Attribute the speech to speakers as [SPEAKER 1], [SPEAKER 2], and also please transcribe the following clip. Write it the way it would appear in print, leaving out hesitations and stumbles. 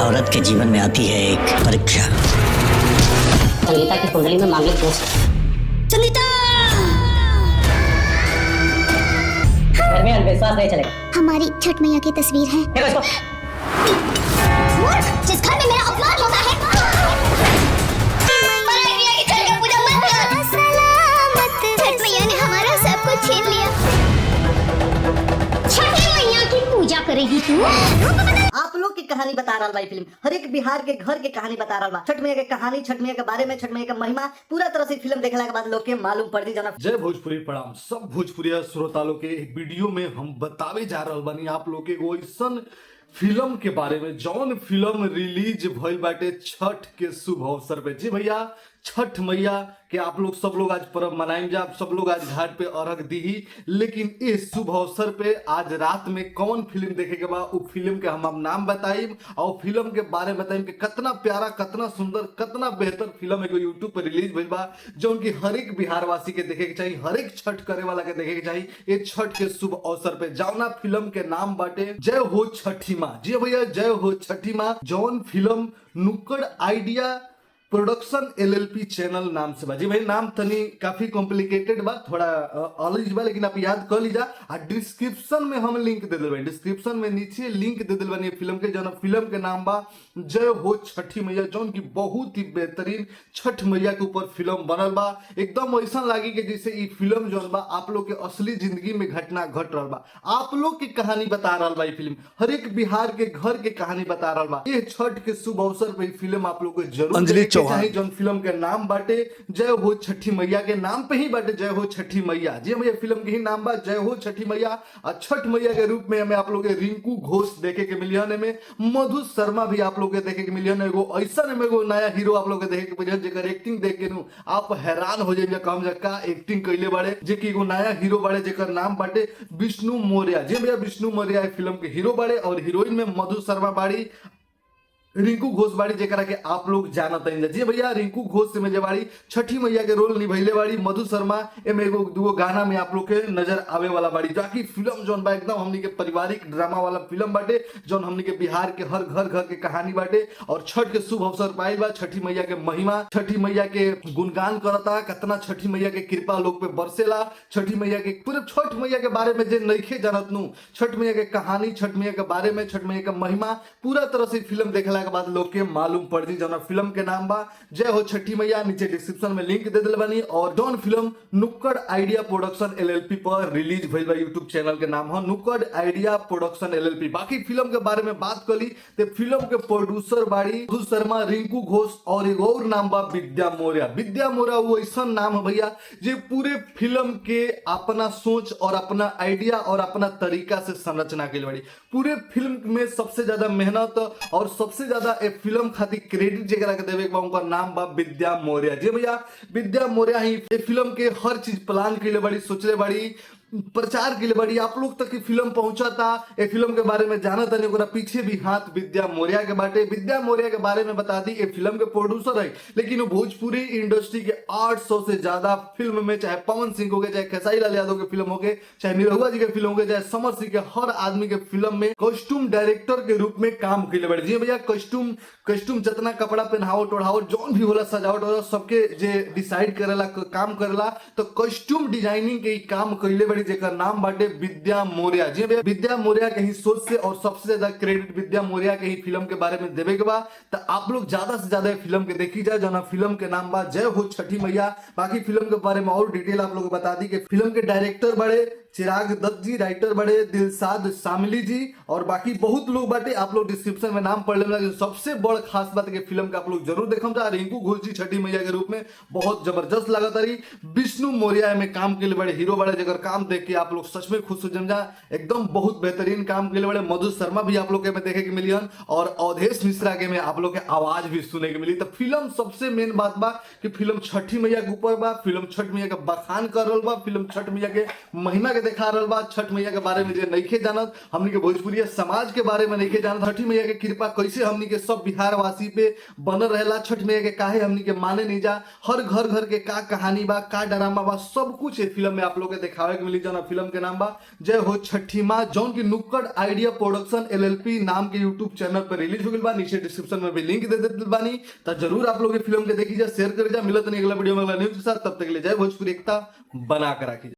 [SPEAKER 1] औरत के जीवन में आती है एक परीक्षा।
[SPEAKER 2] संगीता की कुंडली में मांगलिक दोष है।
[SPEAKER 3] संगीता!
[SPEAKER 2] घर में अंधविश्वास नहीं चलेगा।
[SPEAKER 3] हमारी छठ मैया की तस्वीर है।
[SPEAKER 2] देखो इसको।
[SPEAKER 3] मूर्ख! जिस घर में मेरा अपमान होता है पूजा मत कर। सलामत। छठ मैया ने हमारा सब कुछ छीन लिया। छठ मैया की पूजा करेगी तू?
[SPEAKER 4] आप लोग की कहानी बता रहा बा फिल्म, हर एक बिहार के घर के कहानी बता रहा बा। छठ मैया के कहानी, छठ मैया के बारे में, छठ मैया का महिमा पूरा तरह से फिल्म देखला के बाद लोग के मालूम पड़ जना।
[SPEAKER 5] जय भोजपुरी प्रणाम सब भोजपुरिया श्रोता लोग के एक वीडियो में हम बतावे जा रहल बानी आप लोग के एगो ऐसन फिल्म के बारे में जौन फिल्म रिलीज भइल बाटे छठ के शुभ अवसर पे। जी भैया, छठ मैया के आप लोग सब लोग आज पर्व मनाएंगे, आप सब लोग आज घाट पे अर्घ दी, लेकिन इस शुभ अवसर पे आज रात में कौन फिल्म देखे के बाद उस फिल्म के हम नाम बताइब और फिल्म के बारे में बताइब कि कितना प्यारा, कितना सुंदर, कितना बेहतर फिल्म है यूट्यूब पे रिलीज भइल बा जौन की हर एक बिहार वासी के देखे के चाहिए, हर एक छठ करे वाला के देखे के चाहिए। ये छठ के शुभ अवसर पे जौना फिल्म के नाम बाटे जय हो छठी माँ। जी भैया, जय हो छठी माँ। जौन फिल्म नुक्कड़ आइडिया प्रोडक्शन एलएलपी चैनल नाम से बा। जी भाई, नाम तनी काफी कॉम्प्लिकेटेड बा, थोड़ा अलग बा, लेकिन आप याद कर लीजा। आ डिस्क्रिप्शन में हम लिंक दे दिल बानी, डिस्क्रिप्शन में नीचे लिंक दे दिल बानी फिल्म के, जौन फिल्म के नाम बा जय हो छठी मैया, जौन की बहुत ही बेहतरीन छठ मैया के ऊपर फिल्म बनल बा। एकदम ऐसा लागी कि जैसे ये फिल्म जौन बा आप लोग के असली जिंदगी में घटना घट रहा बा, आप लोग की कहानी बता रहा बा। फिल्म हर एक बिहार के घर के कहानी बता रहा बा। ये छठ के शुभ अवसर पे फिल्म आप लोग को जरूर चाहे। जौन फिल्म के नाम बाटे जय हो छठी मैया, के नाम पे ही बाटे जय हो छठी मैया। जी भैया, फिल्म के ही नाम बा जय हो छठी मैया। और छठ मैया के रूप में हमें आप लोग रिंकू घोष देखे के मिलियन, में मधु शर्मा भी आप लोग के देखे के मिलियन। एगो ऐसा एगो नया हीरो आप लोग के देखे के मिलियन जेकर एक्टिंग देख के आप हैरान हो जाइए, कम जक्का एक्टिंग कैले बाड़े, जे की एगो नया हीरो बाड़े जेकर नाम बाटे विष्णु मौर्य। जी भैया, विष्णु मौर्य फिल्म के हीरो बाड़े और हीरोइन में मधु शर्मा बाड़ी, रिंकू घोष बाड़ी जेकरा के आप लोग जानत हैं। जी भैया, रिंकू घोष से में बाड़ी छठी मैया के रोल निभैले बाड़ी। मधु शर्मा एमे एगो दूगो गाना में आप लोग के नजर आवे वाला बाड़ी। जाकि फिल्म जौन बा एकदम हमनी के पारिवारिक ड्रामा वाला फिल्म बाटे, जौन हमनी के बिहार के हर घर घर के कहानी बाटे। और छठ के शुभ अवसर पाइल बा, छठी मैया के महिमा, छठी मैया के गुणगान करता, कितना छठी मैया के कृपा लोग पे बरसेला। छठी मैया के पूरे छठ मैया के बारे में जे नइखे जानत नु, छठ मैया के कहानी, छठ मैया के बारे में, छठ मैया के महिमा पूरा तरह से फिल्म देखला के बाद लोग के मालूम पड़ जी। जौन फिल्म के नाम बा जय हो छठी मैया, नीचे डिस्क्रिप्शन में लिंक दे दिल बानी। और जौन फिल्म नुक्कड़ आइडिया प्रोडक्शन एलएलपी पर रिलीज भइल बा, यूट्यूब चैनल के नाम है नुक्कड़ आइडिया प्रोडक्शन एलएलपी। बाकी फिल्म के बारे में बात करी तो फिल्म के प्रोड्यूसर बाड़ी मधु शर्मा, रिंकू घोष और एक और नाम बा विद्या मौर्य। विद्या मौर्य वो ऐसा नाम है भैया जे पूरे फिल्म के अपना सोच और अपना आइडिया और अपना तरीका से संरचना के लिए पूरे फिल्म में सबसे ज्यादा मेहनत और सबसे ज्यादा फिल्म खातिर क्रेडिट जेकरा के देवे बा उनका नाम बा विद्या मौर्य। जी भैया, विद्या मौर्य ही फिल्म के हर चीज प्लान के लिए बड़ी, सोचले बड़ी, प्रचार के लिए बड़ी, आप लोग तक फिल्म पहुंचा था। ये फिल्म के बारे में जाना था, नहीं पीछे भी हाथ विद्या मौर्य के बाटे। विद्या मौर्य के बारे में बता दी, ये फिल्म के प्रोड्यूसर है, लेकिन वो भोजपुरी इंडस्ट्री के 800 से ज्यादा फिल्म में, चाहे पवन सिंह हो गए, चाहे खेसारी लाल यादव के फिल्म हो गए, चाहे निरहुआ जी के फिल्म हो गए, चाहे समर सिंह के, हर आदमी के फिल्म में कॉस्ट्यूम डायरेक्टर के रूप में काम के बड़े। जी भैया, कॉस्ट्यूम जितना कपड़ा पहनावट ओढ़ावट जौन भी होला, सजावट हो सबके जे डिसाइड करेला, काम करेला, तो कॉस्ट्यूम डिजाइनिंग के काम कैले बड़ी जेकर नाम बाटे विद्या मौर्य। जी भैया, विद्या मौर्य के ही सोच से और सबसे ज्यादा क्रेडिट विद्या मौर्य के ही फिल्म के बारे में देवे के बा। तो आप लोग ज्यादा से ज्यादा फिल्म के देखी जाए, जो फिल्म के नाम बा जय हो छठी मैया। बाकी फिल्म के बारे में और डिटेल आप लोग बता दी कि फिल्म के डायरेक्टर बड़े चिराग दत्त जी, राइटर बड़े दिलसाद शामिली जी, और बाकी बहुत लोग बाटे, आप लोग डिस्क्रिप्शन में नाम पढ़ लेना। सबसे बड़ खास बात है फिल्म का आप लोग जरूर देखम जा। रिंकू घोष जी छठी मैया के रूप में बहुत जबरदस्त लागत रही। विष्णु मौर्य में काम के लिए बड़े हीरो बड़े, जगह काम देख के आप लोग सच में खुश हो जा, एकदम बहुत बेहतरीन काम के लिए बड़े। मधु शर्मा भी आप लोग के में देखे के मिलियन और अवधेश मिश्रा के में आप लोग के आवाज भी सुने के मिली। तो फिल्म सबसे मेन बात बा कि फिल्म छठी मैया के ऊपर बा, फिल्म छठ मैया का बखान कर रहा बा, फिल्म छठ मैया के महिमा के दिखा रहल बा। छठ मैया के बारे में जे नइखे जानत, हमनी के भोजपुरी समाज के बारे में नइखे जानत, छठी मैया के कृपा कैसे हमनी के सब बिहार वासी पे बनल रहेला, छठ मैया के काहे हमनी के माने नहीं जा, हर घर घर के का कहानी बा, का ड्रामा बा, सब कुछ ये फिल्म में आप लोग के दिखावे के मिली। जौन फिल्म के नाम बा जय हो छठी माँ, जौन की नुक्कड़ आइडिया प्रोडक्शन LLP नाम के यूट्यूब चैनल पर रिलीज हो गई बा। नीचे डिस्क्रिप्शन में भी लिंक दे देते बानी, तो जरूर आप लोग ये फिल्म के देखी जा, शेयर कर जा। मिलत नहीं अगला वीडियो में अगला न्यूज के साथ, तब तक के लिए जय भोजपुरी एकता बना कर रखी।